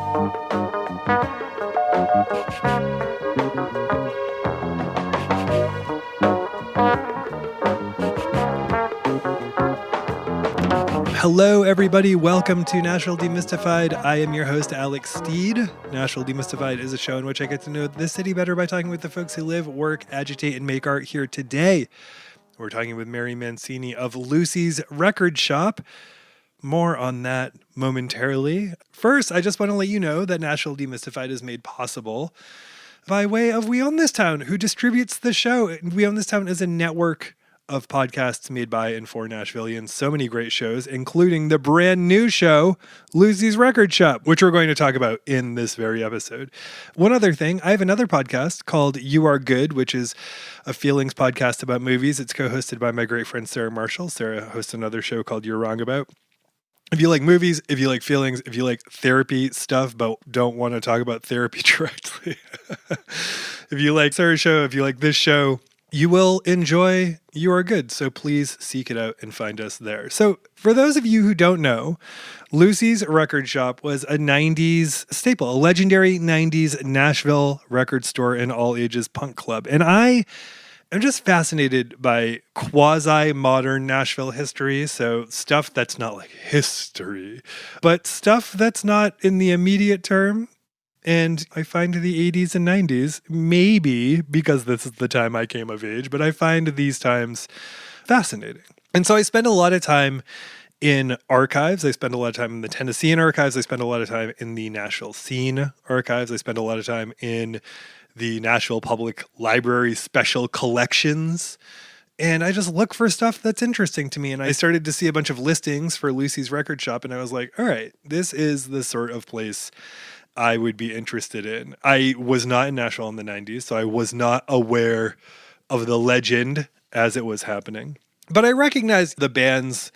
Hello, everybody. Welcome to Nashville Demystified. I am your host, Alex Steed. Nashville Demystified is a show in which I get to know this city better by talking with the folks who live, work, agitate, and make art here today. We're talking with Mary Mancini of Lucy's Record Shop. More on that momentarily. First, I just want to let you know that Nashville Demystified is made possible by way of We Own This Town, who distributes the show. We Own This Town is a network of podcasts made by and for Nashvillians. So many great shows, including the brand new show, Lucy's Record Shop, which we're going to talk about in this very episode. One other thing, I have another podcast called You Are Good, which is a feelings podcast about movies. It's co-hosted by my great friend, Sarah Marshall. Sarah hosts another show called You're Wrong About. If you like movies, if you like feelings, if you like therapy stuff, but don't want to talk about therapy directly, if you like Sarah's show, if you like this show, you will enjoy You Are Good. So please seek it out and find us there. So for those of you who don't know, Lucy's Record Shop was a 90s staple, a legendary 90s Nashville record store and all ages punk club. And I am just fascinated by quasi-modern Nashville history. So stuff that's not like history, but stuff that's not in the immediate term. And I find the 80s and 90s, maybe because this is the time I came of age, but I find these times fascinating. And so I spend a lot of time in archives. I spend a lot of time in the Tennessean archives. I spend a lot of time in the Nashville Scene archives. I spend a lot of time in the Nashville Public Library special collections. And I just look for stuff that's interesting to me. And I started to see a bunch of listings for Lucy's Record Shop. And I was like, all right, this is the sort of place I would be interested in. I was not in Nashville in the 90s, so I was not aware of the legend as it was happening. But I recognized the bands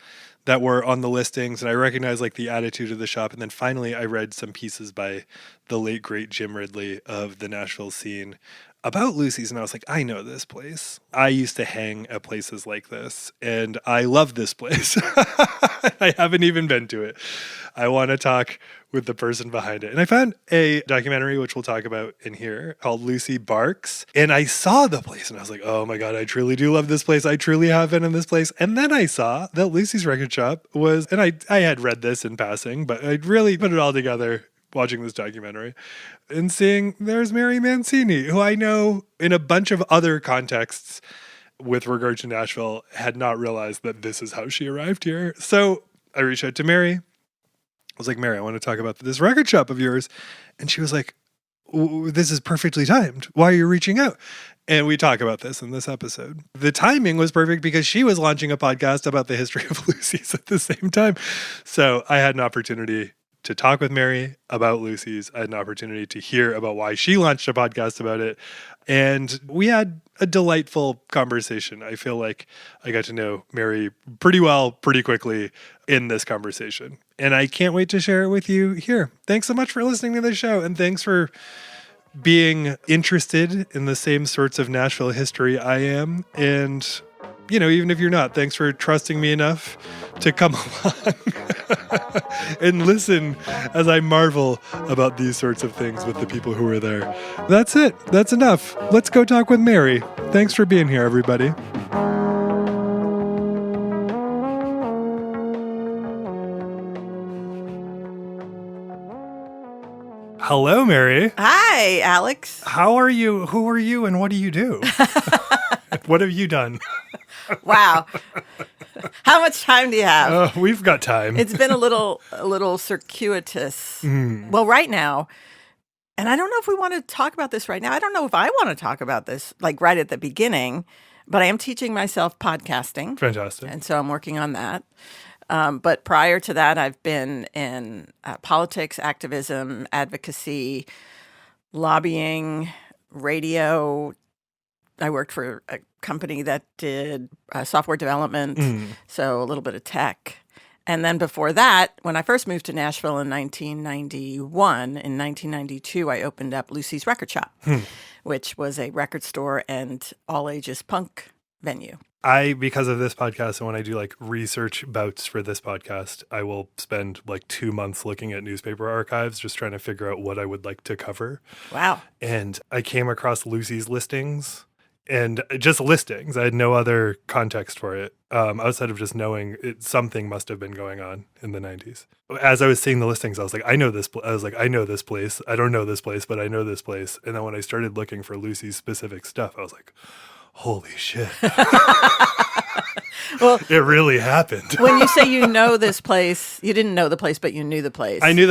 that were on the listings, and I recognized like the attitude of the shop. And then finally I read some pieces by the late, great Jim Ridley of the Nashville Scene about Lucy's, and I was like, I know this place. I used to hang at places like this, and I love this place. I haven't even been to it. I want to talk with the person behind it. And I found a documentary, which we'll talk about in here, called Lucy Barks. And I saw the place, and I was like, oh my God, I truly do love this place. I truly have been in this place. And then I saw that Lucy's Record Shop was, and I had read this in passing, but I really put it all together watching this documentary and seeing there's Mary Mancini, who I know in a bunch of other contexts with regard to Nashville had not realized that this is how she arrived here. So I reached out to Mary. I was like, Mary, I want to talk about this record shop of yours. And she was like, this is perfectly timed. Why are you reaching out? And we talk about this in this episode. The timing was perfect because she was launching a podcast about the history of Lucy's at the same time. So I had an opportunity to talk with Mary about Lucy's. I had an opportunity to hear about why she launched a podcast about it. And we had a delightful conversation. I feel like I got to know Mary pretty well, pretty quickly in this conversation. And I can't wait to share it with you here. Thanks so much for listening to the show. And thanks for being interested in the same sorts of Nashville history I am. And, you know, even if you're not, thanks for trusting me enough to come along and listen as I marvel about these sorts of things with the people who are there. That's it. That's enough. Let's go talk with Mary. Thanks for being here, everybody. Hello, Mary. Hi, Alex. How are you? Who are you? And what do you do? What have you done? Wow. How much time do you have? We've got time. It's been a little circuitous. Well, right now, and I don't know if we want to talk about this right now. I don't know if I want to talk about this like right at the beginning, but I am teaching myself podcasting. Fantastic. And so I'm working on that. But prior to that, I've been in politics, activism, advocacy, lobbying, radio. I worked for a company that did software development, so a little bit of tech. And then before that, when I first moved to Nashville in 1991, in 1992, I opened up Lucy's Record Shop, which was a record store and all-ages punk venue. Because of this podcast, and when I do like research bouts for this podcast, I will spend like 2 months looking at newspaper archives, just trying to figure out what I would like to cover. Wow. And I came across Lucy's listings, and just listings. I had no other context for it outside of just knowing something must have been going on in the 90s. As I was seeing the listings, I was like, I know this. I was like, I know this place. I don't know this place, but I know this place. And then when I started looking for Lucy's specific stuff, I was like, holy shit. Well, it really happened. When you say you know this place, you didn't know the place, but you knew the place. I knew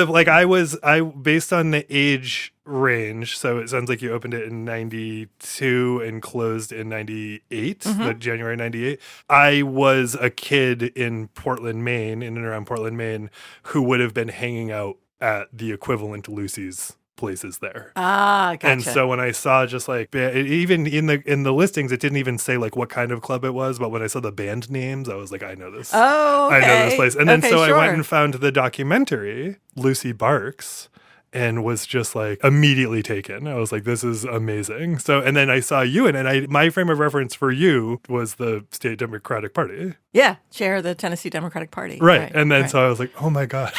based on the age range, so it sounds like you opened it in 92 and closed in 98, January 98. I was a kid in Portland, Maine, in and around Portland, Maine, who would have been hanging out at the equivalent to Lucy's places there. Gotcha. And so when I saw just like, even in the listings, it didn't even say like what kind of club it was, but when I saw the band names, I was like, I know this. Oh, okay. I know this place. And then sure. I went and found the documentary, Lucy Barks, and was just like immediately taken. I was like, this is amazing. So, and then I saw you and my frame of reference for you was the State Democratic Party. Yeah, chair of the Tennessee Democratic Party. Right. And then so I was like, oh my God.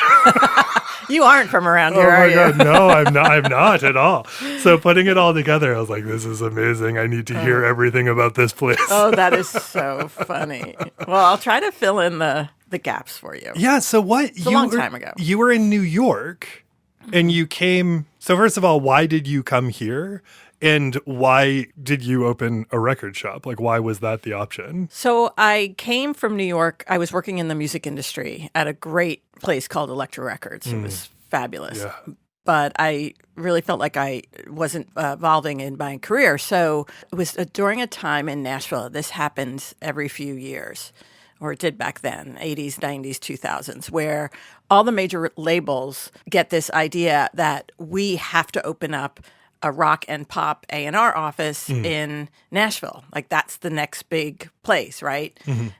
You aren't from around here, are you? Oh my God, no, I'm not at all. So putting it all together, I was like, this is amazing. I need to hear everything about this place. Oh, that is so funny. Well, I'll try to fill in the gaps for you. Yeah, so what? It's a long time ago. You were in New York and you came. So first of all, why did you come here? And why did you open a record shop? Like, why was that the option? So I came from New York. I was working in the music industry at a great place called Elektra Records. It was fabulous. Yeah. But I really felt like I wasn't evolving in my career. So it was during a time in Nashville. This happens every few years, or it did back then, 80s, 90s, 2000s, where all the major labels get this idea that we have to open up a rock and pop A&R office in Nashville. Like that's the next big place, right?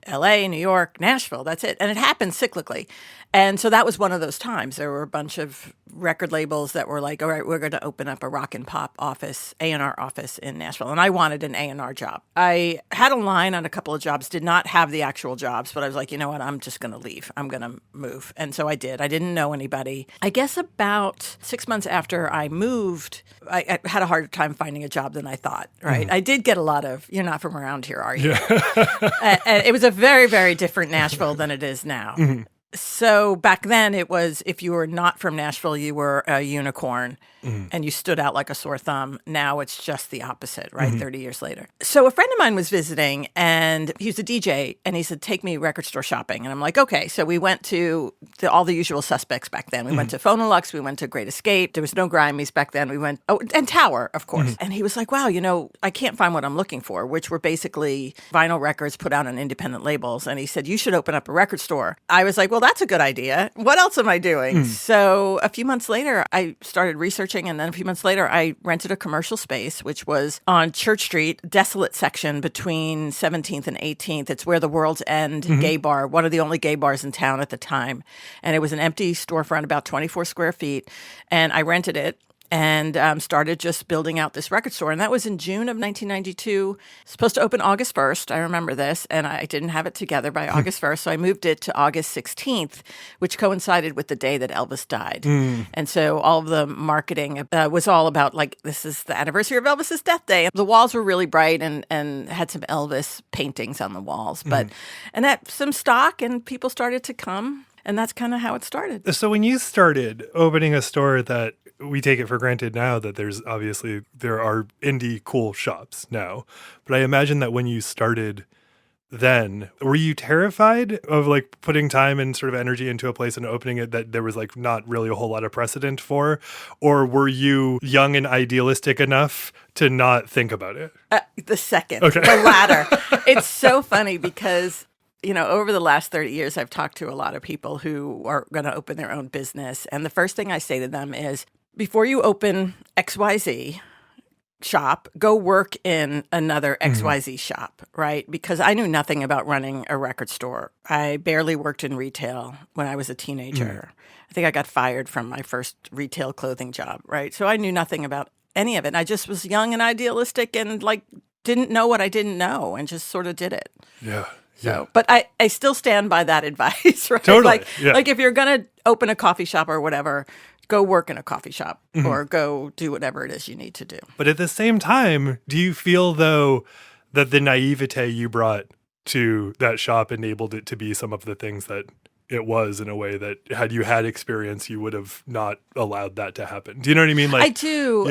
LA, New York, Nashville, that's it. And it happened cyclically. And so that was one of those times. There were a bunch of record labels that were like, all right, we're going to open up a rock and pop office, A&R office in Nashville. And I wanted an A&R job. I had a line on a couple of jobs, did not have the actual jobs, but I was like, you know what, I'm just going to leave. I'm going to move. And so I did. I didn't know anybody. I guess about 6 months after I moved, I had a harder time finding a job than I thought, right? I did get a lot of, you're not from around here, are you? Yeah. And it was a very, very different Nashville than it is now. So back then it was, if you were not from Nashville, you were a unicorn and you stood out like a sore thumb. Now it's just the opposite, right? 30 years later. So a friend of mine was visiting and he was a DJ and he said, take me record store shopping. And I'm like, okay. So we went to all the usual suspects back then. We went to Phonolux, we went to Great Escape. There was no Grimies back then. We went, and Tower, of course. And he was like, wow, I can't find what I'm looking for, which were basically vinyl records put out on independent labels. And he said, you should open up a record store. I was like, well, that's a good idea. What else am I doing? So a few months later, I started researching. And then a few months later, I rented a commercial space, which was on Church Street, desolate section between 17th and 18th. It's where the World's End gay bar, one of the only gay bars in town at the time. And it was an empty storefront, about 24 square feet. And I rented it and started just building out this record store. And that was in June of 1992. Supposed to open August 1st. I remember this. And I didn't have it together by August 1st. So I moved it to August 16th, which coincided with the day that Elvis died. And so all of the marketing was all about, like, this is the anniversary of Elvis's death day. The walls were really bright and had some Elvis paintings on the walls. But and that some stock, and people started to come. And that's kind of how it started. So when you started opening a store that we take it for granted now that there are indie cool shops now. But I imagine that when you started then, were you terrified of like putting time and sort of energy into a place and opening it that there was like not really a whole lot of precedent for? Or were you young and idealistic enough to not think about it? The second, okay. The latter. It's so funny because over the last 30 years, I've talked to a lot of people who are going to open their own business. And the first thing I say to them is, before you open XYZ shop, go work in another XYZ shop, right? Because I knew nothing about running a record store. I barely worked in retail when I was a teenager. I think I got fired from my first retail clothing job, right? So I knew nothing about any of it. I just was young and idealistic and like didn't know what I didn't know and just sort of did it. Yeah. So, but I still stand by that advice, right? Totally. Like if you're going to open a coffee shop or whatever, go work in a coffee shop or go do whatever it is you need to do. But at the same time, do you feel, though, that the naivete you brought to that shop enabled it to be some of the things that it was, in a way that had you had experience, you would have not allowed that to happen? Do you know what I mean? Like, I do.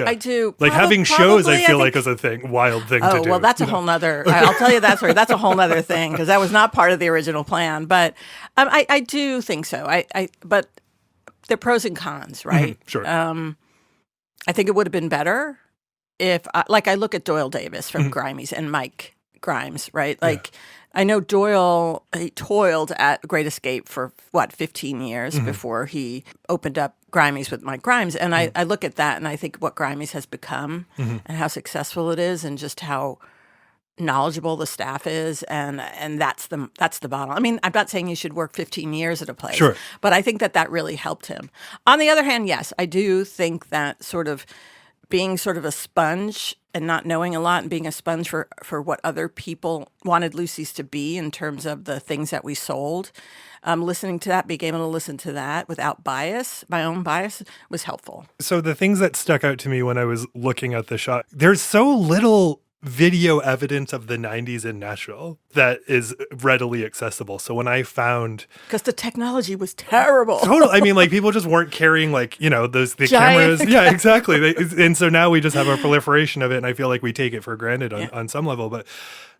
Like having shows, I feel like is a wild thing to do. Oh, well, that's a whole nother, I'll tell you that story. That's a whole nother thing because that was not part of the original plan. But I do think so. But there are pros and cons, right? Sure. I think it would have been better if, I look at Doyle Davis from Grimies and Mike Grimes, right? Like, I know Doyle, he toiled at Great Escape for, 15 years before he opened up Grimies with Mike Grimes. And I look at that and I think what Grimies has become and how successful it is and just how knowledgeable the staff is. And that's the bottom. I mean, I'm not saying you should work 15 years at a place, Sure. but I think that really helped him. On the other hand, yes, I do think that sort of being sort of a sponge and not knowing a lot and being a sponge for what other people wanted Lucy's to be in terms of the things that we sold, listening to that, being able to listen to that without bias, my own bias, was helpful. So the things that stuck out to me when I was looking at the shot, there's so little video evidence of the 90s in Nashville that is readily accessible. So when I found... Because the technology was terrible. Total. I mean, like, people just weren't carrying, like, the Giant cameras. Yeah, exactly. And so now we just have a proliferation of it, and I feel like we take it for granted on some level. But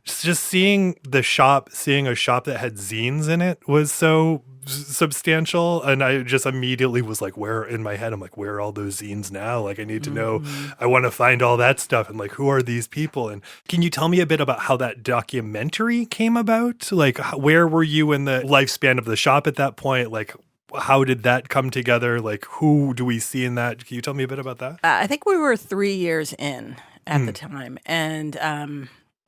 just seeing a shop that had zines in it was so substantial, and I just immediately was like, where are all those zines now? Like, I need to know, I want to find all that stuff, and like, who are these people? And can you tell me a bit about how that documentary came about? Like, where were you in the lifespan of the shop at that point? Like, how did that come together? Like, who do we see in that? Can you tell me a bit about that? I think we were 3 years in at the time, and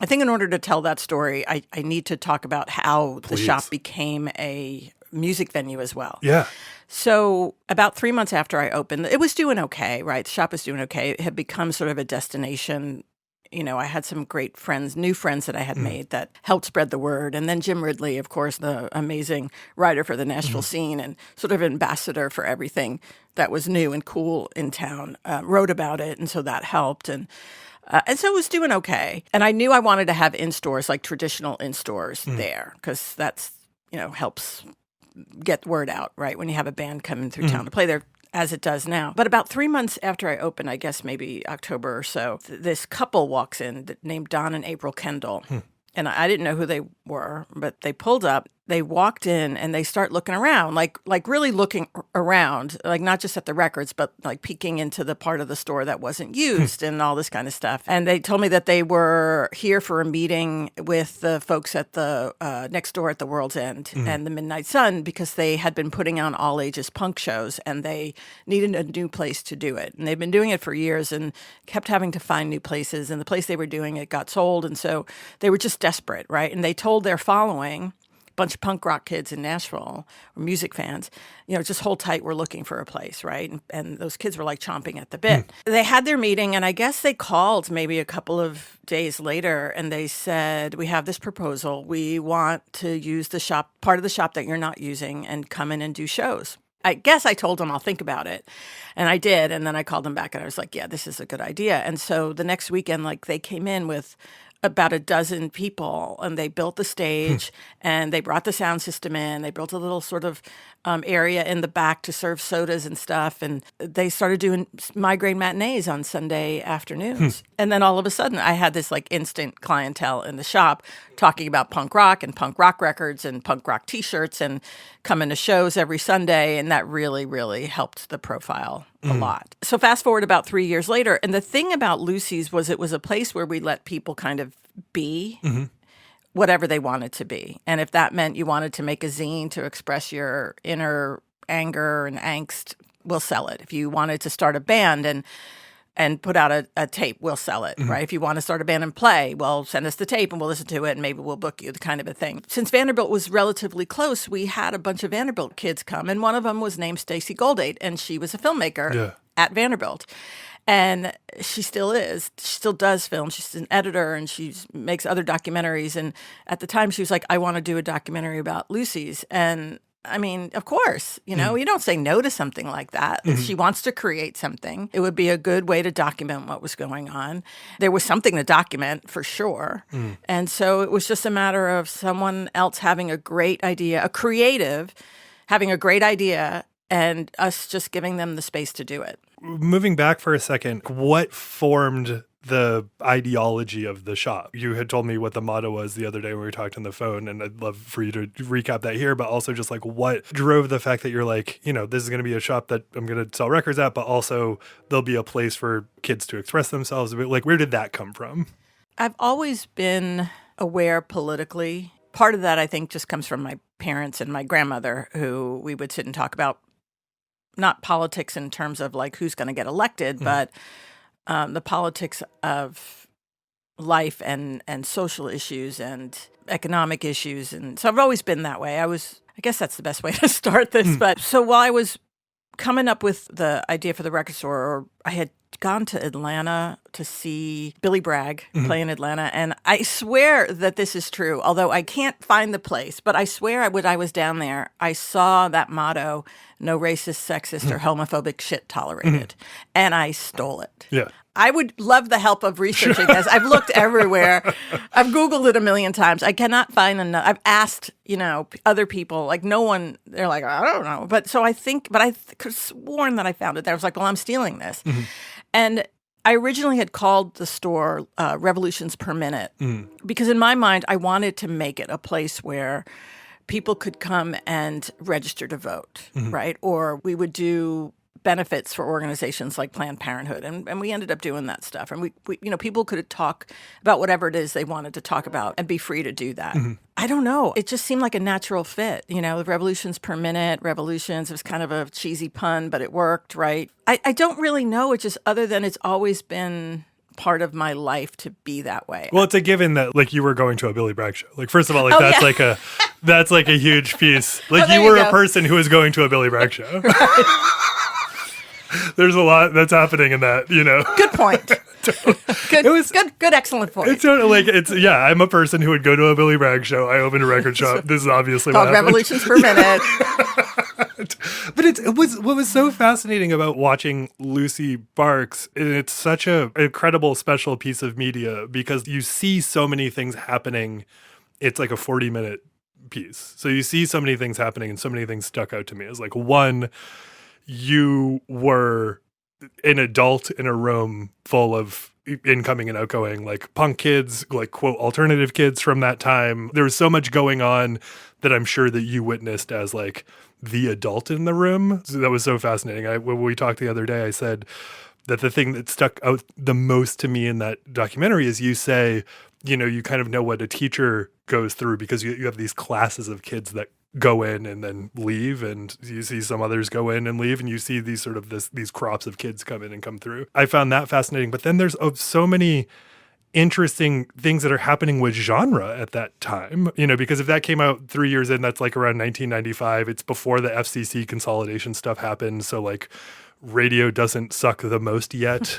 I think in order to tell that story, I need to talk about how the shop became a music venue as well. Yeah. So about 3 months after I opened, it was doing okay, right? The shop was doing okay. It had become sort of a destination. I had some great friends, new friends that I had made that helped spread the word. And then Jim Ridley, of course, the amazing writer for the Nashville scene and sort of ambassador for everything that was new and cool in town, wrote about it. And so that helped. And so it was doing okay. And I knew I wanted to have in-stores, like traditional in-stores there, because that's, helps get the word out, right? When you have a band coming through town to play there, as it does now. But about 3 months after I opened, I guess maybe October or so, this couple walks in named Don and April Kendall. And I didn't know who they were, but they pulled up, they walked in, and they start looking around, like really looking around, like not just at the records, but like peeking into the part of the store that wasn't used and all this kind of stuff. And they told me that they were here for a meeting with the folks at the next door at the World's End and the Midnight Sun, because they had been putting on all ages punk shows and they needed a new place to do it. And they've been doing it for years and kept having to find new places. And the place they were doing it got sold. And so they were just desperate, right? And they told their following, a bunch of punk rock kids in Nashville, or music fans, just hold tight, we're looking for a place, right? And those kids were like chomping at the bit. They had their meeting, and I guess they called maybe a couple of days later, and they said, we have this proposal. We want to use the shop, part of the shop that you're not using, and come in and do shows. I guess I told them I'll think about it. And I did. And then I called them back and I was like, yeah, this is a good idea. And so the next weekend, like, they came in with about a dozen people, and they built the stage and they brought the sound system in. They built a little sort of area in the back to serve sodas and stuff. And they started doing migraine matinees on Sunday afternoons. And then all of a sudden I had this like instant clientele in the shop talking about punk rock and punk rock records and punk rock t-shirts and coming to shows every Sunday. And that really, really helped the profile a lot. So fast forward about 3 years later. And the thing about Lucy's was it was a place where we let people kind of be whatever they wanted to be. And if that meant you wanted to make a zine to express your inner anger and angst, we'll sell it. If you wanted to start a band and put out a tape, we'll sell it, right? If you want to start a band and play, well, send us the tape and we'll listen to it and maybe we'll book you, the kind of a thing. Since Vanderbilt was relatively close, we had a bunch of Vanderbilt kids come, and one of them was named Stacy Goldate, and she was a filmmaker at Vanderbilt. And she still is. She still does film. She's an editor and she makes other documentaries. And at the time, she was like, I want to do a documentary about Lucy's. And I mean, of course, you don't say no to something like that. If she wants to create something, it would be a good way to document what was going on. There was something to document for sure. And so it was just a matter of someone else having a great idea, a creative having a great idea, and us just giving them the space to do it. Moving back for a second, what formed the ideology of the shop? You had told me what the motto was the other day when we talked on the phone, and I'd love for you to recap that here, but also just like what drove the fact that you're like, this is going to be a shop that I'm going to sell records at, but also there'll be a place for kids to express themselves. Like, where did that come from? I've always been aware politically. Part of that, I think, just comes from my parents and my grandmother, who we would sit and talk about not politics in terms of like who's going to get elected, but the politics of life and social issues and economic issues. And so I've always been that way. I guess that's the best way to start this. But so while I was coming up with the idea for the record store, or I had gone to Atlanta to see Billy Bragg play in Atlanta. And I swear that this is true, although I can't find the place. But I swear when I was down there, I saw that motto, no racist, sexist, or homophobic shit tolerated. And I stole it. Yeah. I would love the help of researching this. I've looked everywhere. I've Googled it a million times. I cannot find enough. I've asked, other people, like no one, they're like, I don't know. But so I could have sworn that I found it there. I was like, well, I'm stealing this. And I originally had called the store Revolutions Per Minute because in my mind, I wanted to make it a place where people could come and register to vote, right? Or we would do benefits for organizations like Planned Parenthood. And we ended up doing that stuff. And we people could talk about whatever it is they wanted to talk about and be free to do that. I don't know. It just seemed like a natural fit. The Revolutions Per Minute, Revolutions, it was kind of a cheesy pun, but it worked, right? I don't really know. It's just other than it's always been part of my life to be that way. Well, it's a given that like you were going to a Billy Bragg show. Like, first of all, that's like a huge piece. Like you were a person who was going to a Billy Bragg show. Right. There's a lot that's happening in that, Good point. Good, excellent point. It's sort of like, I'm a person who would go to a Billy Bragg show. I opened a record shop. This is obviously called what happened. Revolutions Per Minute. But what was so fascinating about watching Lucy Barks, and it's such an incredible special piece of media because you see so many things happening. It's like a 40-minute piece. So you see so many things happening and so many things stuck out to me. It's like, one, you were an adult in a room full of incoming and outgoing, like punk kids, like quote alternative kids from that time. There was so much going on that I'm sure that you witnessed as like the adult in the room. So that was so fascinating. When we talked the other day, I said that the thing that stuck out the most to me in that documentary is you say, you kind of know what a teacher goes through because you have these classes of kids that go in and then leave, and you see some others go in and leave, and you see these sort of these crops of kids come in and come through. I found that fascinating. But then there's so many interesting things that are happening with genre at that time, because if that came out 3 years in, that's like around 1995. It's before the FCC consolidation stuff happened. So like radio doesn't suck the most yet.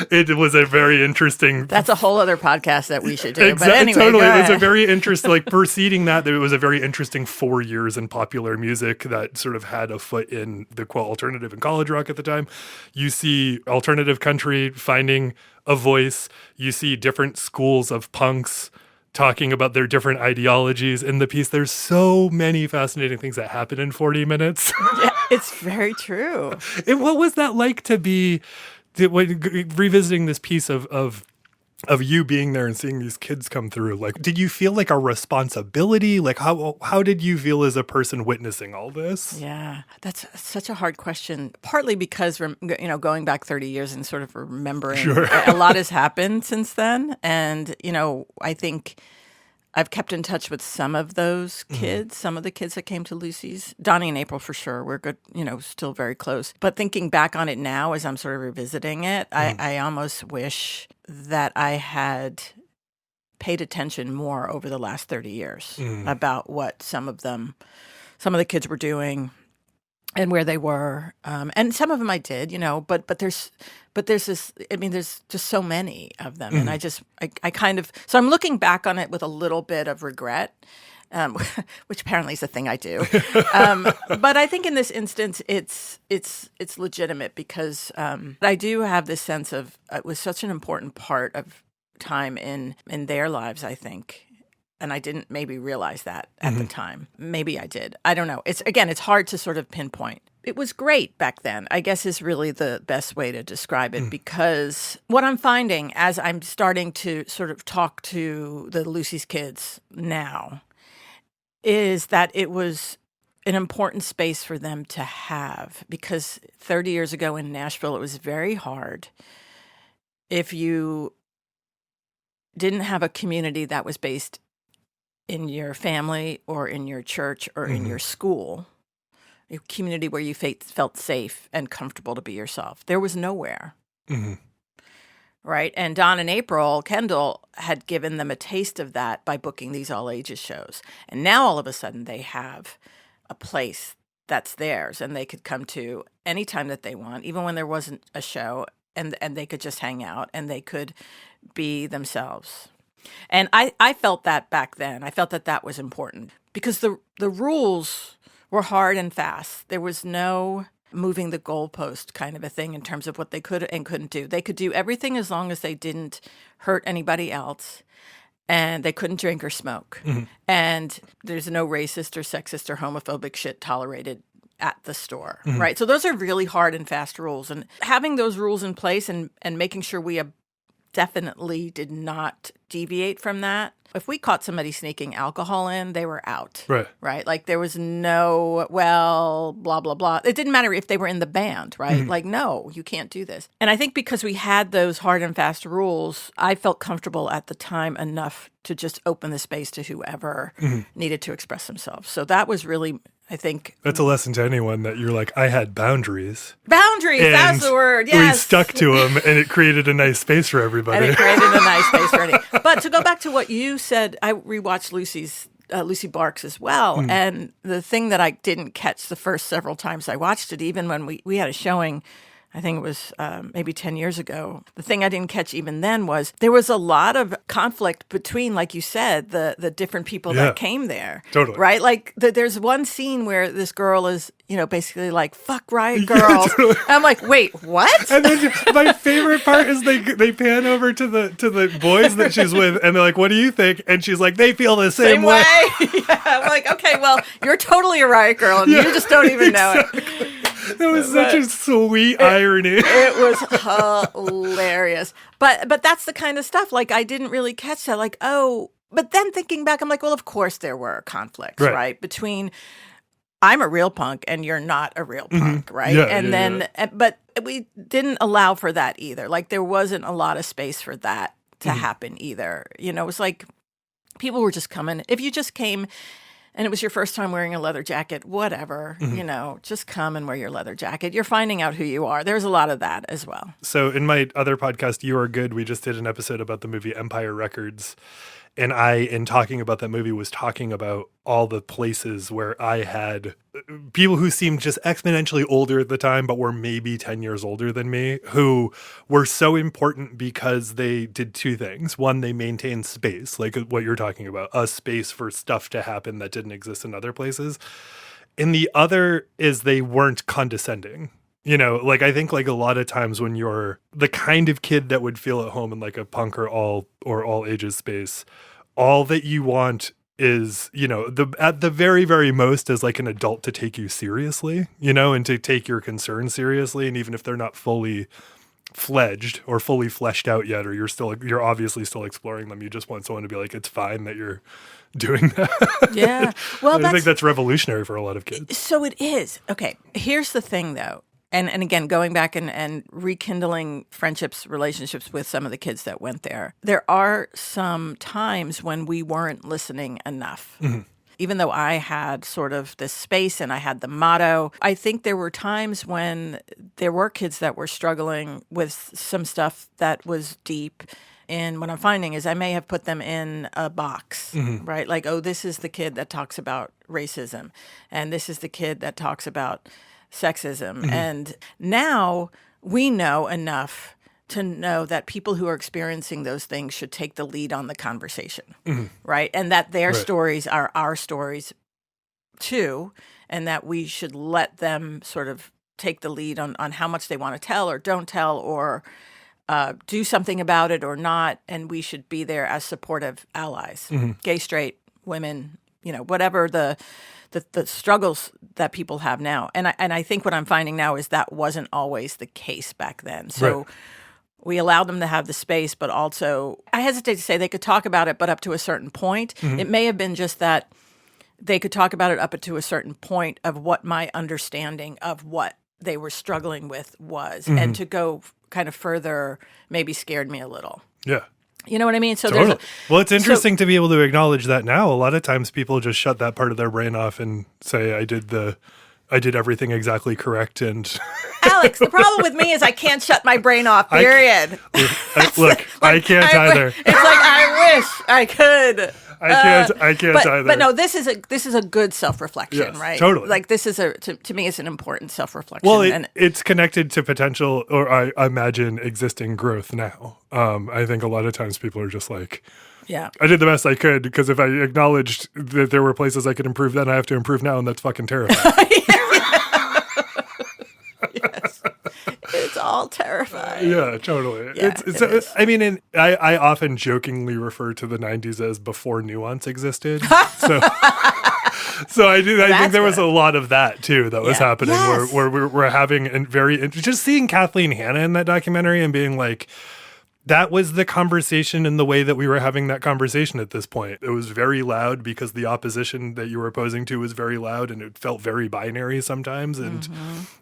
It was a very interesting... That's a whole other podcast that we should do. Exactly, but anyway, totally. It was a very interesting, like preceding that, it was a very interesting 4 years in popular music that sort of had a foot in the quote alternative and college rock at the time. You see alternative country finding a voice. You see different schools of punks talking about their different ideologies in the piece. There's so many fascinating things that happen in 40 minutes. Yeah, it's very true. And what was that like to be revisiting this piece of you being there and seeing these kids come through? Like, did you feel like a responsibility? Like, how did you feel as a person witnessing all this? Yeah, that's such a hard question. Partly because, going back 30 years and sort of remembering a lot has happened since then. And, I think I've kept in touch with some of those kids, some of the kids that came to Lucy's. Donnie and April, for sure. We're good, still very close. But thinking back on it now as I'm sort of revisiting it, I almost wish that I had paid attention more over the last 30 years about what some of the kids were doing. and where they were. And some of them I did, but there's this, I mean, there's just so many of them. And I kind of, so I'm looking back on it with a little bit of regret, which apparently is a thing I do. But I think in this instance, it's legitimate because I do have this sense of, it was such an important part of time in their lives, I think. And I didn't maybe realize that at the time. Maybe I did. I don't know. It's hard to sort of pinpoint. It was great back then, I guess is really the best way to describe it, because what I'm finding as I'm starting to sort of talk to the Lucy's kids now is that it was an important space for them to have, because 30 years ago in Nashville, it was very hard if you didn't have a community that was based in your family or in your church or in your school, a community where you felt safe and comfortable to be yourself. There was nowhere. Right? And Don and April Kendall had given them a taste of that by booking these all-ages shows. And now all of a sudden they have a place that's theirs and they could come to anytime that they want, even when there wasn't a show, and they could just hang out and they could be themselves. And I felt that back then. I felt that was important because the rules were hard and fast. There was no moving the goalpost kind of a thing in terms of what they could and couldn't do. They could do everything as long as they didn't hurt anybody else, and they couldn't drink or smoke. And there's no racist or sexist or homophobic shit tolerated at the store, right? So those are really hard and fast rules. And having those rules in place and making sure we definitely did not deviate from that. If we caught somebody sneaking alcohol in, they were out. Right? Like there was no, well, blah, blah, blah. It didn't matter if they were in the band, right? Like, no, you can't do this. And I think because we had those hard and fast rules, I felt comfortable at the time enough to just open the space to whoever needed to express themselves. So that was really, I think, that's a lesson to anyone that you're like, I had boundaries. Boundaries, that's the word. Yes. We stuck to them, and it created a nice space for everybody. But to go back to what you said, I rewatched Lucy Barks as well, and the thing that I didn't catch the first several times I watched it, even when we had a showing, I think it was maybe 10 years ago. The thing I didn't catch even then was there was a lot of conflict between, like you said, the different people that came there. Totally. Right? Like there's one scene where this girl is, basically like, fuck riot girls. Yeah, totally. I'm like, wait, what? And then my favorite part is they pan over to the boys that she's with, and they're like, what do you think? And she's like, they feel the same way. Yeah. I'm like, okay, well, you're totally a riot girl, and you just don't even know it. That was such a sweet irony. It was hilarious. But that's the kind of stuff, like, I didn't really catch that. Like, oh, but then thinking back, I'm like, well, of course there were conflicts, right? Between, I'm a real punk and you're not a real punk, right? Yeah, but we didn't allow for that either. Like, there wasn't a lot of space for that to happen either. It was like people were just coming. If you just came and it was your first time wearing a leather jacket, whatever, just come and wear your leather jacket. You're finding out who you are. There's a lot of that as well. So in my other podcast, You Are Good, we just did an episode about the movie Empire Records. And I, in talking about that movie, was talking about all the places where I had people who seemed just exponentially older at the time, but were maybe 10 years older than me, who were so important because they did two things. One, they maintained space, like what you're talking about, a space for stuff to happen that didn't exist in other places. And the other is they weren't condescending. I think like a lot of times when you're the kind of kid that would feel at home in like a punk or all ages space, all that you want is, at the very, very most is like an adult to take you seriously, and to take your concerns seriously. And even if they're not fully fledged or fully fleshed out yet, or you're obviously still exploring them, you just want someone to be like, it's fine that you're doing that. Yeah. Well, I think that's revolutionary for a lot of kids. So it is. Okay. Here's the thing though. And again, going back and rekindling friendships, relationships with some of the kids that went there, there are some times when we weren't listening enough. Even though I had sort of this space and I had the motto, I think there were times when there were kids that were struggling with some stuff that was deep. And what I'm finding is I may have put them in a box, right? Like, oh, this is the kid that talks about racism. And this is the kid that talks about sexism. And now we know enough to know that people who are experiencing those things should take the lead on the conversation, right? And that their stories are our stories too, and that we should let them sort of take the lead on how much they want to tell or don't tell, or do something about it or not. And we should be there as supportive allies, gay, straight, women, whatever the struggles that people have now. And I think what I'm finding now is that wasn't always the case back then. So we allowed them to have the space, but also, I hesitate to say they could talk about it, but up to a certain point. It may have been just that they could talk about it up to a certain point of what my understanding of what they were struggling with was. And to go kind of further maybe scared me a little. Yeah. You know what I mean? So totally. Well, it's interesting to be able to acknowledge that now. A lot of times people just shut that part of their brain off and say, I did everything exactly correct. And Alex, the problem with me is I can't shut my brain off, period. I can't either. It's like, I wish I could. I can't either. But no, this is a good self-reflection, yes, right? Totally. Like this is to me, it's an important self-reflection. Well, it's connected to potential, or I imagine existing growth now. I think a lot of times people are just like, yeah, I did the best I could, because if I acknowledged that there were places I could improve, then I have to improve now, and that's fucking terrifying. Yes. It's all terrifying. Yeah, totally. Yeah, I mean, and I often jokingly refer to the 90s as before nuance existed. So I think there was a lot of that too that was happening, where we're having just seeing Kathleen Hanna in that documentary and being like, that was the conversation and the way that we were having that conversation at this point. It was very loud because the opposition that you were opposing to was very loud, and it felt very binary sometimes. And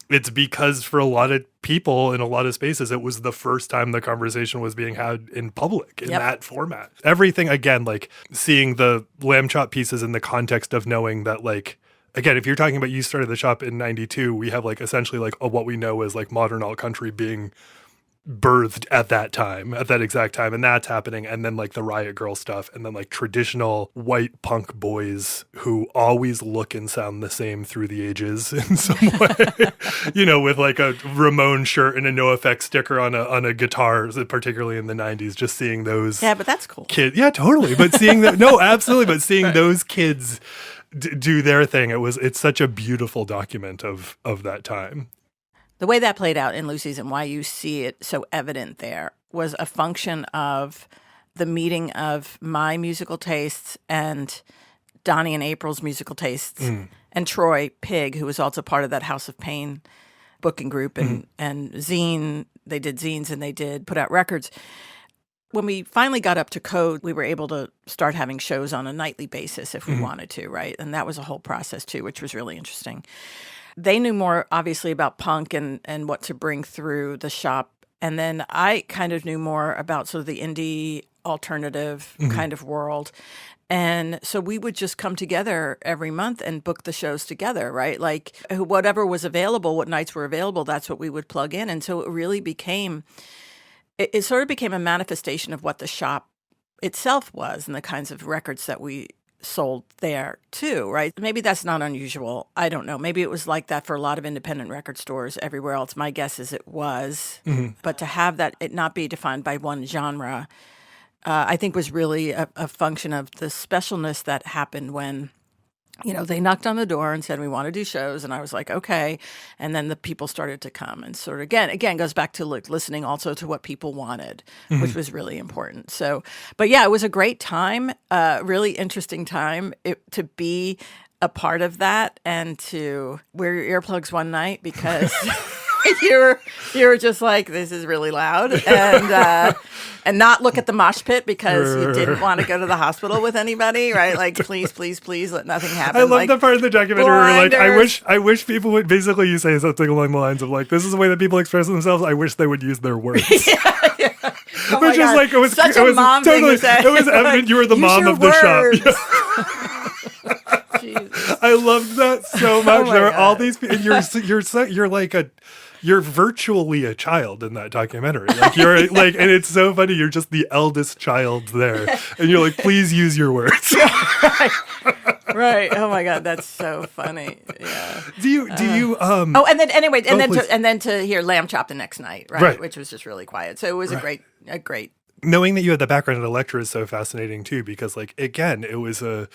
it's because for a lot of people in a lot of spaces, it was the first time the conversation was being had in public in that format. Everything, again, like seeing the lamb chop pieces in the context of knowing that, like, again, if you're talking about you started the shop in 92, we have like essentially like what we know as like modern alt country being birthed at that exact time, and that's happening. And then like the Riot Girl stuff, and then like traditional white punk boys who always look and sound the same through the ages in some way, with like a Ramon shirt and a NoFX sticker on a guitar, particularly in the 90s, just seeing those but that's cool kids. Yeah, totally. But seeing that, no, absolutely. But seeing those kids do their thing, it's such a beautiful document of that time. The way that played out in Lucy's and why you see it so evident there was a function of the meeting of my musical tastes and Donnie and April's musical tastes, and Troy Pig, who was also part of that House of Pain booking group, and zine. They did zines and they did put out records. When we finally got up to code, we were able to start having shows on a nightly basis if we wanted to, right? And that was a whole process too, which was really interesting. They knew more, obviously, about punk and what to bring through the shop. And then I kind of knew more about sort of the indie alternative kind of world. And so we would just come together every month and book the shows together, right? Like whatever was available, what nights were available, that's what we would plug in. And so it really became, it sort of became a manifestation of what the shop itself was and the kinds of records that we sold there too, right? Maybe that's not unusual. I don't know. Maybe it was like that for a lot of independent record stores everywhere else. My guess is it was. But to have that, it not be defined by one genre, I think was really a function of the specialness that happened when, they knocked on the door and said, we want to do shows. And I was like, okay. And then the people started to come, and sort of, again, goes back to listening also to what people wanted, which was really important. So, but yeah, it was a great time, really interesting time to be a part of that and to wear your earplugs one night because you were just like, this is really loud, and not look at the mosh pit because you didn't want to go to the hospital with anybody, right? Like, please, let nothing happen. I love the part of the documentary where like, I wish people would, basically you say something along the lines of like, this is the way that people express themselves. I wish they would use their words. Yeah. Oh Which is like, it was such a mom totally, thing to say. it was evident you were the mom of the shop. Jesus. I loved that so much. There are all God. these people. You're like you're virtually a child in that documentary. Like you're like, and it's so funny. You're just the eldest child there, and you're like, please use your words. Right. Right. Oh my God, that's so funny. Yeah. Do you Oh, and then anyway, and please. then to hear Lamb Chop the next night, right? Which was just really quiet. So it was a great. Knowing that you had the background at Elektra is so fascinating too, because like again, it was a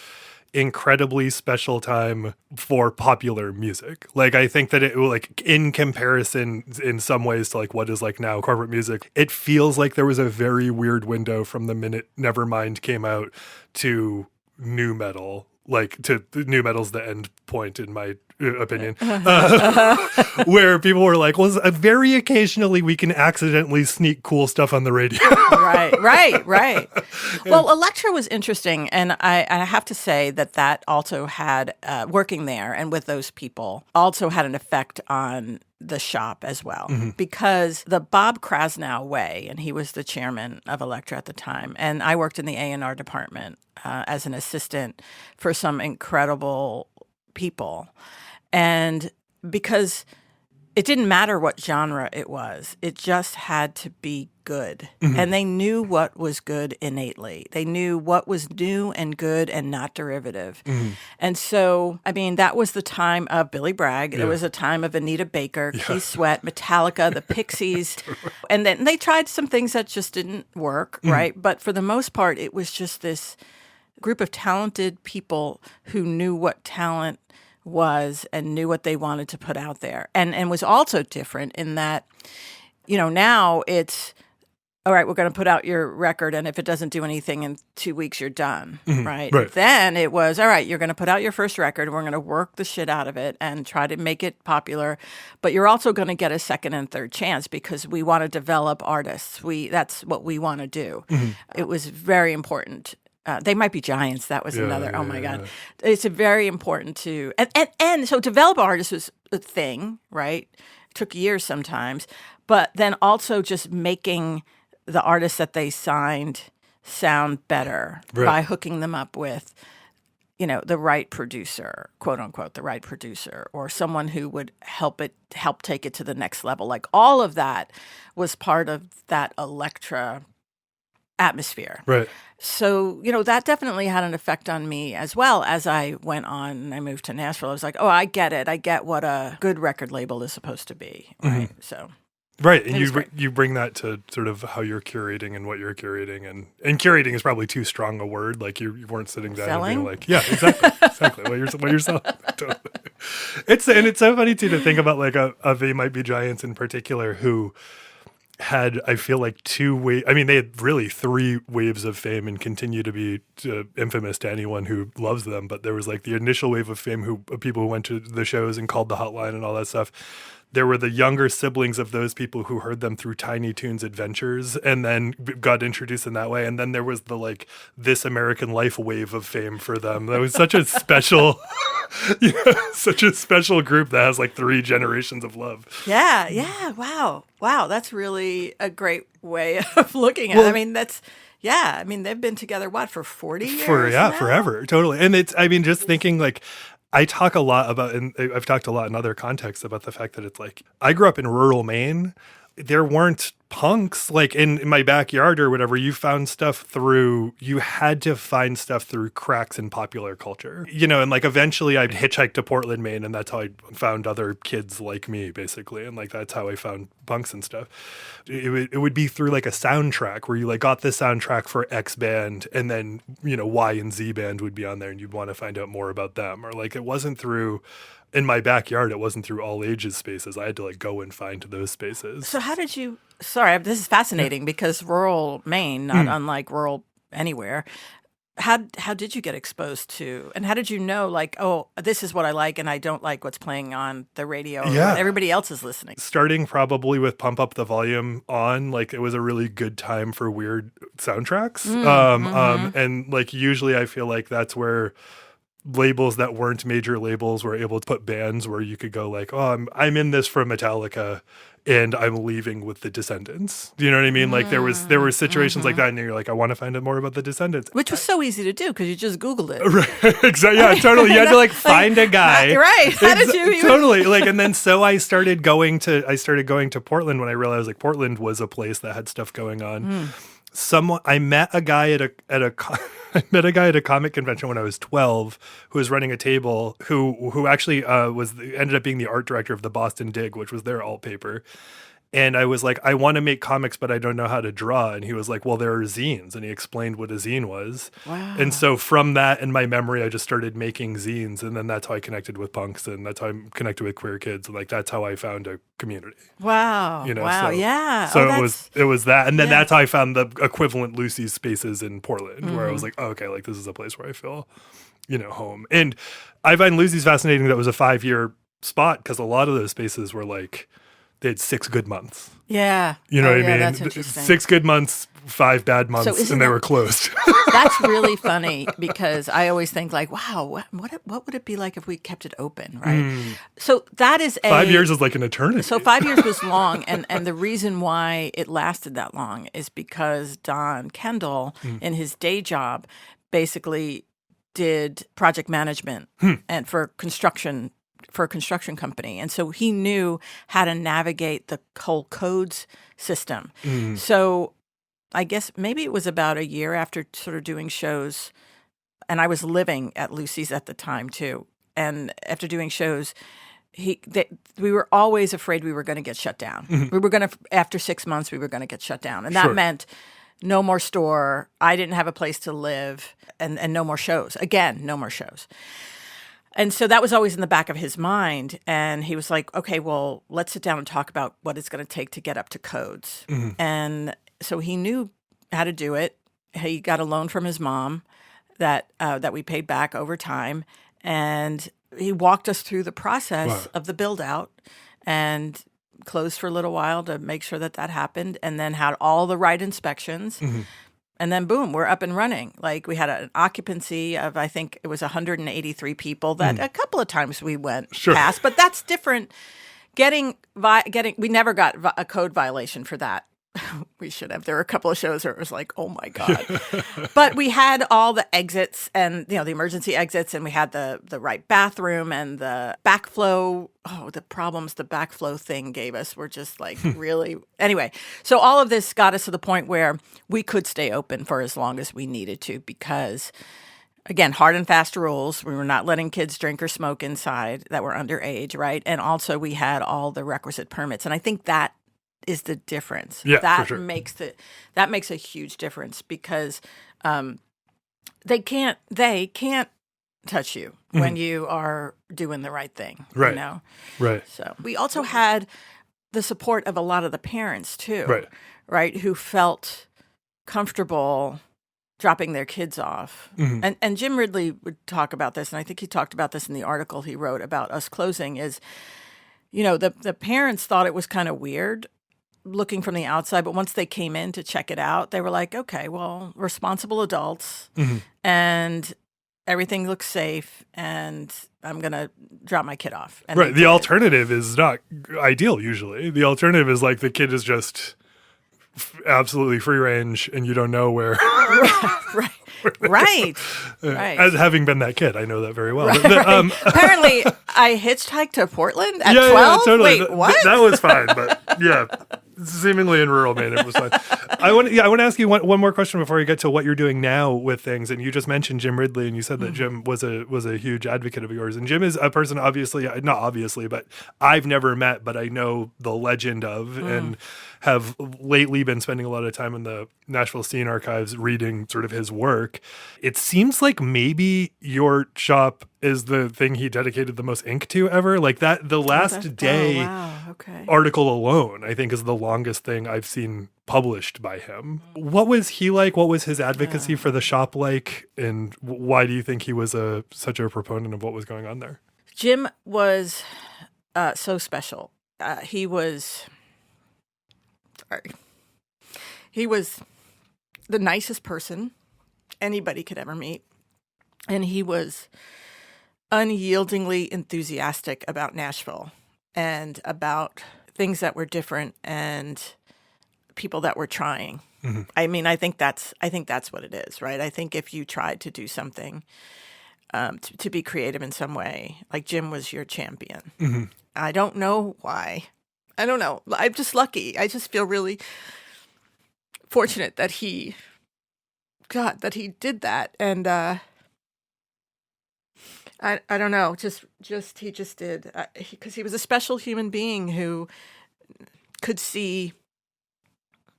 incredibly special time for popular music. Like I think that it like in comparison in some ways to like what is like now corporate music, it feels like there was a very weird window from the minute Nevermind came out to new metal. Like to new metal's the end point in my opinion, where people were like, well, very occasionally we can accidentally sneak cool stuff on the radio. Right. Well, Elektra was interesting. And I have to say that also had, working there and with those people, also had an effect on the shop as well. Because the Bob Krasnow way, and he was the chairman of Elektra at the time, and I worked in the A&R department as an assistant for some incredible people. And because it didn't matter what genre it was, it just had to be good. And they knew what was good innately. They knew what was new and good and not derivative. And so, I mean, that was the time of Billy Bragg. It was a time of Anita Baker, Keith Sweat, Metallica, the Pixies. And then they tried some things that just didn't work, right? But for the most part, it was just this group of talented people who knew what talent was and knew what they wanted to put out there. And was also different in that, you know, now it's, all right, we're going to put out your record, and if it doesn't do anything in 2 weeks, you're done, right? Then it was, all right, you're going to put out your first record, we're going to work the shit out of it and try to make it popular, but you're also going to get a second and third chance because we want to develop artists. That's what we want to do. It was very important. They might be giants. That was another. Oh my God, it's very important to and so develop artists was a thing, right? It took years sometimes, but then also just making the artists that they signed sound better by hooking them up with, you know, the right producer, quote unquote, the right producer, or someone who would help take it to the next level. Like all of that was part of that Elektra atmosphere. Right. So, you know, that definitely had an effect on me as well as I went on and I moved to Nashville. I was like, oh, I get it. I get what a good record label is supposed to be. Right. So. Right. And you bring that to sort of how you're curating and what you're curating. And curating is probably too strong a word. Like you weren't sitting down and being like, yeah, exactly. What you're selling. Totally. It's so funny too to think about like a They Might Be Giants in particular who had, I feel like, they had really 3 waves of fame and continue to be infamous to anyone who loves them. But there was like the initial wave of fame people who went to the shows and called the hotline and all that stuff. There were the younger siblings of those people who heard them through Tiny Toons Adventures and then got introduced in that way. And then there was the like This American Life wave of fame for them. That was such a special, such a special group that has like 3 generations of love. Yeah. Wow. That's really a great way of looking at it. I mean, they've been together, for 40 years? Forever. Totally. And it's, I mean, just thinking like, I talk a lot about, and I've talked a lot in other contexts about the fact that it's like, I grew up in rural Maine. There weren't punks like in my backyard or whatever. You had to find stuff through cracks in popular culture, and like eventually I'd hitchhike to Portland, Maine. And that's how I found other kids like me basically. And like, that's how I found punks and stuff. It would be through like a soundtrack where you like got the soundtrack for X band and then, Y and Z band would be on there and you'd want to find out more about them. Or like, it wasn't through, in my backyard, it wasn't through all ages spaces. I had to like go and find those spaces. So how did you, this is fascinating because rural Maine, not unlike rural anywhere, how did you get exposed to, and how did you know like, oh, this is what I like and I don't like what's playing on the radio or what everybody else is listening? Starting probably with Pump Up the Volume on, like it was a really good time for weird soundtracks. And like usually I feel like that's where labels that weren't major labels were able to put bands where you could go like, oh, I'm in this for Metallica and I'm leaving with the Descendants. Do you know what I mean? Like there were situations like that and you're like, I want to find out more about the Descendants. Which was so easy to do because you just Googled it. Right. Exactly. Yeah, totally. You had to like find a guy. Right. How did you? Totally. Like, and then so I started going to Portland when I realized like Portland was a place that had stuff going on. I met a guy at a I met a guy at a comic convention when I was 12 who was running a table who actually ended up being the art director of the Boston Dig, which was their alt paper. And I was like, I want to make comics, but I don't know how to draw. And he was like, well, there are zines. And he explained what a zine was. Wow. And so from that in my memory, I just started making zines. And then that's how I connected with punks. And that's how I connected with queer kids. And like, that's how I found a community. Wow. Wow. Yeah. So it was that. And then that's how I found the equivalent Lucy's spaces in Portland, where I was like, oh, okay, like this is a place where I feel, home. And I find Lucy's fascinating that it was a 5-year spot, because a lot of those spaces were like, they had 6 good months. Yeah. You know what I mean? That's interesting. 6 good months, 5 bad months, and they were closed. That's really funny, because I always think like, wow, what would it be like if we kept it open, right? So that is 5 years is like an eternity. So 5 years was long, and the reason why it lasted that long is because Don Kendall, in his day job, basically did project management and for a construction company. And so he knew how to navigate the whole codes system. So I guess maybe it was about a year after sort of doing shows, and I was living at Lucy's at the time too. And after doing shows, we were always afraid we were going to get shut down. We were going to, after 6 months, we were going to get shut down. And that meant no more store. I didn't have a place to live, and no more shows. Again, no more shows. And so that was always in the back of his mind. And he was like, okay, well, let's sit down and talk about what it's going to take to get up to codes. And so he knew how to do it. He got a loan from his mom that we paid back over time. And he walked us through the process of the build out, and closed for a little while to make sure that happened, and then had all the right inspections. And then, boom, we're up and running. Like, we had an occupancy of, I think it was 183 people that a couple of times we went past. But that's different. We never got a code violation for that. We should have. There were a couple of shows where it was like, oh, my God. But we had all the exits and, the emergency exits, and we had the right bathroom and the backflow. Oh, the problems the backflow thing gave us were just like really. Anyway, so all of this got us to the point where we could stay open for as long as we needed to, because, again, hard and fast rules. We were not letting kids drink or smoke inside that were underage, right? And also we had all the requisite permits. And I think that is the difference. Yeah, that for sure. makes a huge difference, because they can't touch you when you are doing the right thing. Right. Right. So we also had the support of a lot of the parents too. Right, who felt comfortable dropping their kids off. And Jim Ridley would talk about this, and I think he talked about this in the article he wrote about us closing, is, the parents thought it was kind of weird looking from the outside, but once they came in to check it out, they were like, okay, well, responsible adults, and everything looks safe, and I'm going to drop my kid off. And the alternative is not ideal usually. The alternative is like the kid is just absolutely free range, and you don't know where. Right. As having been that kid, I know that very well. Apparently, I hitchhiked to Portland at 12? Yeah, totally. Wait, what? That was fine, but yeah, seemingly in rural Maine, it was fine. I want to ask you one more question before we get to what you're doing now with things. And you just mentioned Jim Ridley, and you said that Jim was a huge advocate of yours. And Jim is a person, not obviously, but I've never met, but I know the legend of, and have lately been spending a lot of time in the Nashville Scene Archives reading sort of his work. It seems like maybe your shop is the thing he dedicated the most ink to ever. Like that, the Last Day article alone, I think, is the longest thing I've seen published by him. What was he like? What was his advocacy for the shop like? And why do you think he was such a proponent of what was going on there? Jim was so special. He was the nicest person anybody could ever meet. And he was unyieldingly enthusiastic about Nashville and about things that were different and people that were trying. I mean, I think that's what it is, right? I think if you tried to do something, to be creative in some way, like Jim was your champion. I don't know why. I don't know. I'm just lucky. I just feel really fortunate that he God, that he did that. And I don't know, he just did. Because he was a special human being who could see.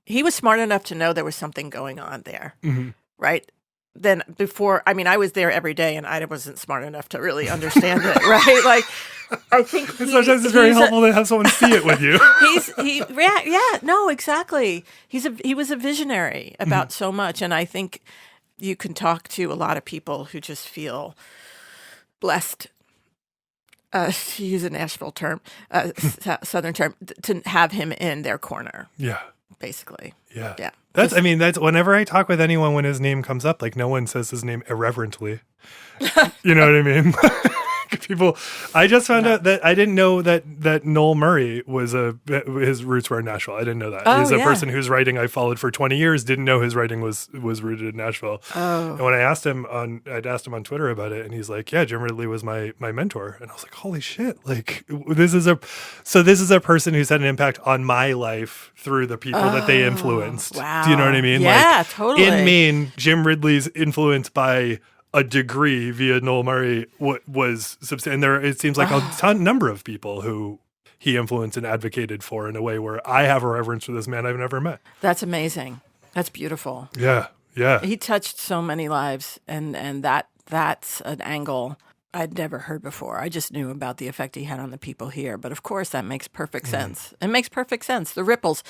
He was smart enough to know there was something going on there, right? Then before, I mean, I was there every day, and I wasn't smart enough to really understand it, right? Like, I think sometimes it's very helpful to have someone see it with you. No, exactly. He was a visionary about so much, and I think you can talk to a lot of people who just feel blessed, to use a Nashville term, Southern term, to have him in their corner. Yeah. Basically. Yeah. Yeah. That's whenever I talk with anyone when his name comes up, like no one says his name irreverently. You know what I mean? People, I just found out that I didn't know that Noel Murray his roots were in Nashville. I didn't know that. He's a person whose writing I followed for 20 years, didn't know his writing was rooted in Nashville. Oh. And when I'd asked him on Twitter about it, and he's like, yeah, Jim Ridley was my mentor. And I was like, holy shit. Like, this is a person who's had an impact on my life through the people that they influenced. Wow. Do you know what I mean? Yeah, like, totally. In Maine, Jim Ridley's influence by a degree via Noel Murray was substantial. And it seems like a number of people who he influenced and advocated for in a way where I have a reverence for this man I've never met. That's amazing. That's beautiful. Yeah, yeah. He touched so many lives, and that's an angle I'd never heard before. I just knew about the effect he had on the people here. But of course, that makes perfect sense. It makes perfect sense. The ripples,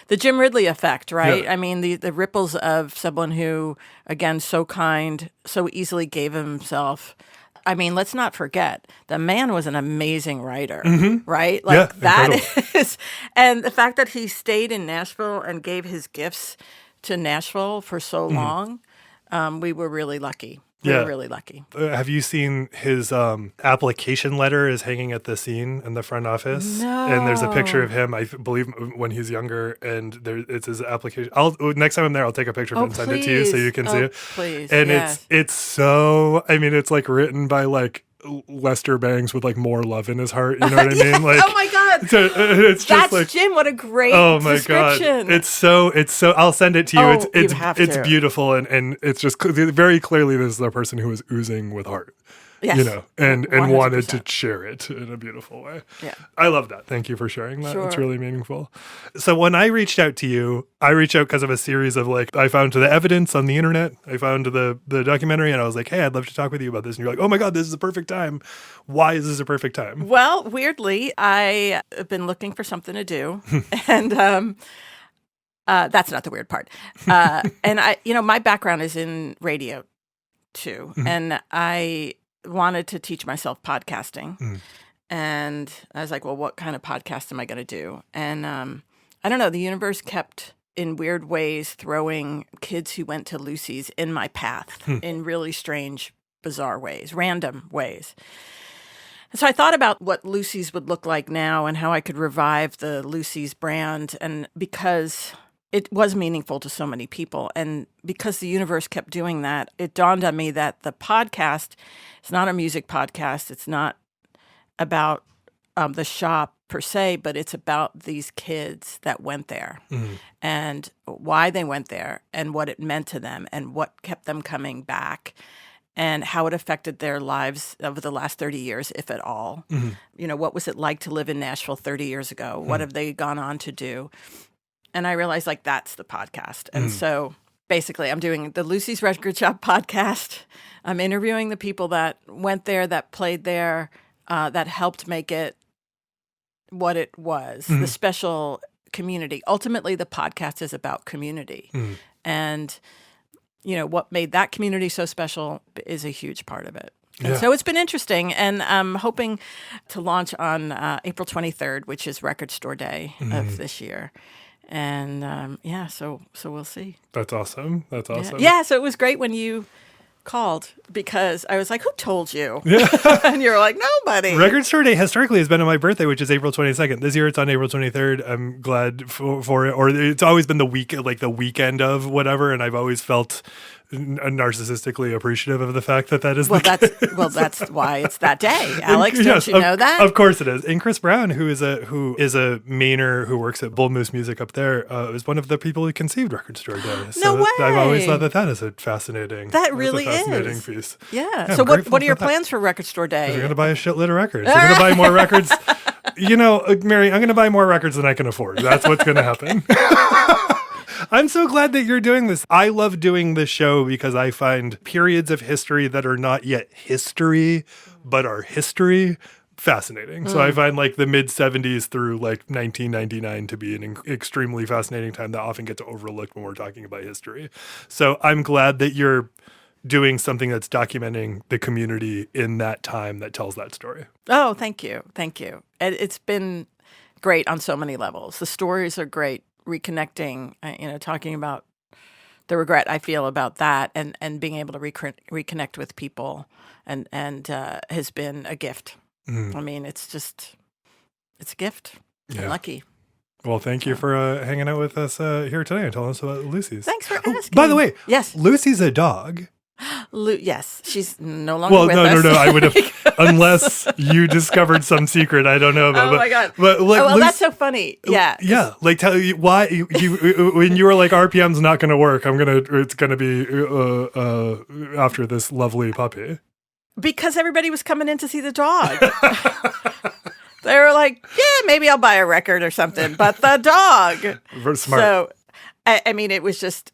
the Jim Ridley effect, right? Yeah. I mean, the ripples of someone who, again, so kind, so easily gave himself. I mean, let's not forget, the man was an amazing writer, right? Like that is, and the fact that he stayed in Nashville and gave his gifts to Nashville for so long, we were really lucky. We were really lucky. Have you seen his application letter is hanging at the scene in the front office? No. And there's a picture of him, I believe, when he's younger, and it's his application. Next time I'm there, I'll take a picture of it and send it to you so you can see it. Please, and it's so, I mean, it's like written by like Lester Bangs with like more love in his heart. You know what I mean? Like, oh my God. It's just that's like, Jim. What a great description. God. It's so, I'll send it to you. It's to. Beautiful. And it's just very clearly this is a person who is oozing with heart. Yes. You know, and 100%. wanted to share it in a beautiful way. Yeah. I love that. Thank you for sharing that. Sure. It's really meaningful. So when I reached out to you, I reached out because of a series of like, I found the evidence on the internet. I found the documentary and I was like, hey, I'd love to talk with you about this. And you're like, oh my God, this is a perfect time. Why is this a perfect time? Well, weirdly, I have been looking for something to do. And that's not the weird part. And my background is in radio too. And I wanted to teach myself podcasting. And I was like, well, what kind of podcast am I going to do? And I don't know, the universe kept in weird ways throwing kids who went to Lucy's in my path in really strange, bizarre ways, random ways. And so I thought about what Lucy's would look like now and how I could revive the Lucy's brand. And because it was meaningful to so many people. And because the universe kept doing that, it dawned on me that the podcast is not a music podcast. It's not about the shop per se, but it's about these kids that went there and why they went there and what it meant to them and what kept them coming back and how it affected their lives over the last 30 years, if at all. You know, what was it like to live in Nashville 30 years ago? What have they gone on to do? And I realized, like, that's the podcast. And so basically I'm doing the Lucy's Record Shop podcast. I'm interviewing the people that went there, that played there, that helped make it what it was, the special community. Ultimately, the podcast is about community. And, you know, what made that community so special is a huge part of it. And so it's been interesting, and I'm hoping to launch on April 23rd, which is Record Store Day of this year. And so we'll see. That's awesome. That's awesome. Yeah, so it was great when you called because I was like, who told you? And you're like, nobody. Record Store Day historically has been on my birthday, which is April 22nd. This year it's on April 23rd. I'm glad for it. Or it's always been the weekend of whatever. And I've always felt narcissistically appreciative of the fact that is that's why it's that day. Alex, don't you know that? Of course it is. And Chris Brown, who is a Mainer who works at Bull Moose Music up there, is one of the people who conceived Record Store Day. No way. I've always thought that is a fascinating. That really is a fascinating piece. Yeah. So what are your plans for Record Store Day? You're going to buy a shitload of records. You're going to buy more records. Mary, I'm going to buy more records than I can afford. That's what's going to happen. I'm so glad that you're doing this. I love doing this show because I find periods of history that are not yet history, but are history, fascinating. So I find like the mid 70s through like 1999 to be an extremely fascinating time that often gets overlooked when we're talking about history. So I'm glad that you're doing something that's documenting the community in that time that tells that story. Oh, thank you. Thank you. It's been great on so many levels. The stories are great. Reconnecting, talking about the regret I feel about that and being able to reconnect with people and has been a gift. I mean, it's a gift. Yeah. I'm lucky. Well, thank you for hanging out with us here today and telling us about Lucy's. Thanks for asking. By the way, yes, Lucy's a dog. Yes, she's no longer with us. No. I would have, unless you discovered some secret I don't know about. Oh my god! But like, that's so funny. Yeah, yeah. Like, tell you why you when you were like RPM's not going to work. It's going to be after this lovely puppy. Because everybody was coming in to see the dog. They were like, yeah, maybe I'll buy a record or something, but the dog. Very smart. So, I mean, it was just.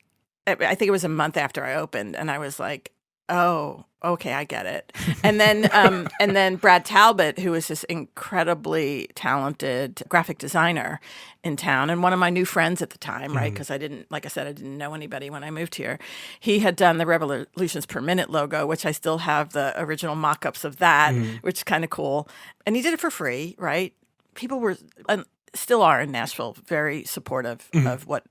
I think it was a month after I opened, and I was like, "Oh, okay, I get it." And then Brad Talbot, who is this incredibly talented graphic designer in town, and one of my new friends at the time, right? Because I didn't know anybody when I moved here. He had done the Revolutions Per Minute logo, which I still have the original mock-ups of that, which is kind of cool. And he did it for free, right? People were, and still are in Nashville, very supportive of what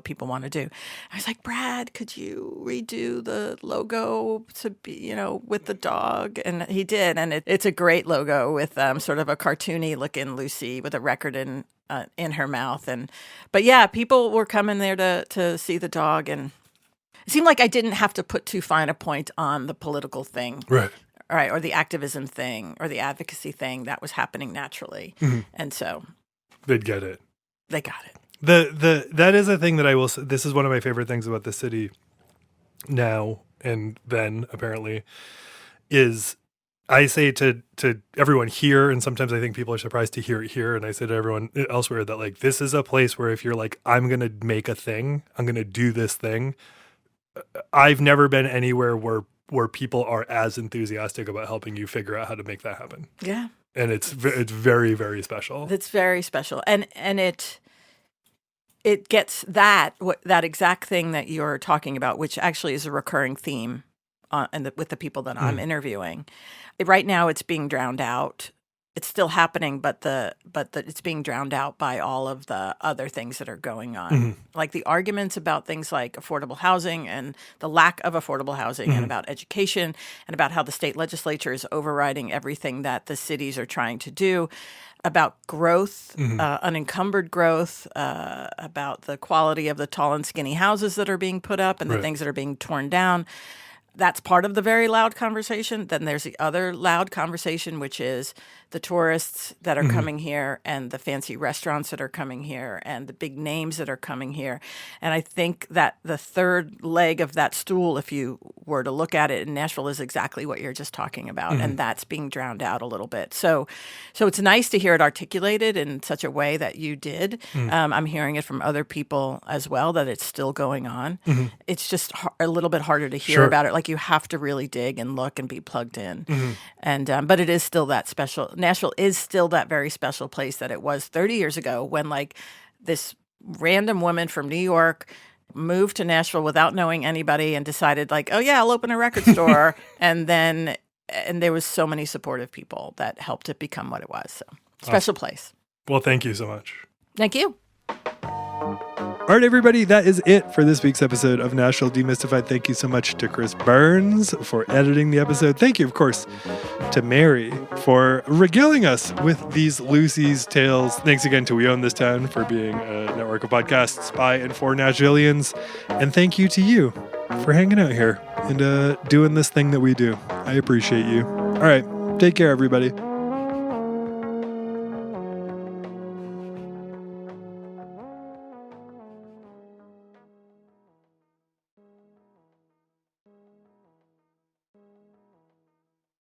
people want to do. I was like, Brad, could you redo the logo to be, with the dog? And he did. And it's a great logo with sort of a cartoony looking Lucy with a record in her mouth. But yeah, people were coming there to see the dog. And it seemed like I didn't have to put too fine a point on the political thing. Right. Right. Or the activism thing or the advocacy thing that was happening naturally. And so they'd get it. They got it. That is a thing that I will say. This is one of my favorite things about the city now and then, apparently, is I say to everyone here, and sometimes I think people are surprised to hear it here, and I say to everyone elsewhere that, like, this is a place where if you're like, I'm going to make a thing, I'm going to do this thing, I've never been anywhere where people are as enthusiastic about helping you figure out how to make that happen. Yeah. And it's very, very special. It's very special. And it gets that exact thing that you're talking about, which actually is a recurring theme with the people that I'm interviewing. Right now, it's being drowned out. It's still happening, but it's being drowned out by all of the other things that are going on, like the arguments about things like affordable housing and the lack of affordable housing, and about education, and about how the state legislature is overriding everything that the cities are trying to do. About growth, unencumbered growth, about the quality of the tall and skinny houses that are being put up and the things that are being torn down. That's part of the very loud conversation. Then there's the other loud conversation, which is the tourists that are coming here and the fancy restaurants that are coming here and the big names that are coming here. And I think that the third leg of that stool, if you were to look at it in Nashville, is exactly what you're just talking about. And that's being drowned out a little bit. So it's nice to hear it articulated in such a way that you did. I'm hearing it from other people as well, that it's still going on. It's just a little bit harder to hear about it. Like, you have to really dig and look and be plugged in. And but it is still that special. Nashville is still that very special place that it was 30 years ago, when like this random woman from New York moved to Nashville without knowing anybody and decided, like, oh yeah, I'll open a record store. And there was so many supportive people that helped it become what it was. So special place. Well, thank you so much. Thank you. All right, everybody, that is it for this week's episode of Nashville Demystified. Thank you so much to Chris Burns for editing the episode. Thank you, of course, to Mary for regaling us with these Lucy's tales. Thanks again to We Own This Town for being a network of podcasts by and for Nashvillians. And thank you to you for hanging out here and doing this thing that we do. I appreciate you. All right. Take care, everybody.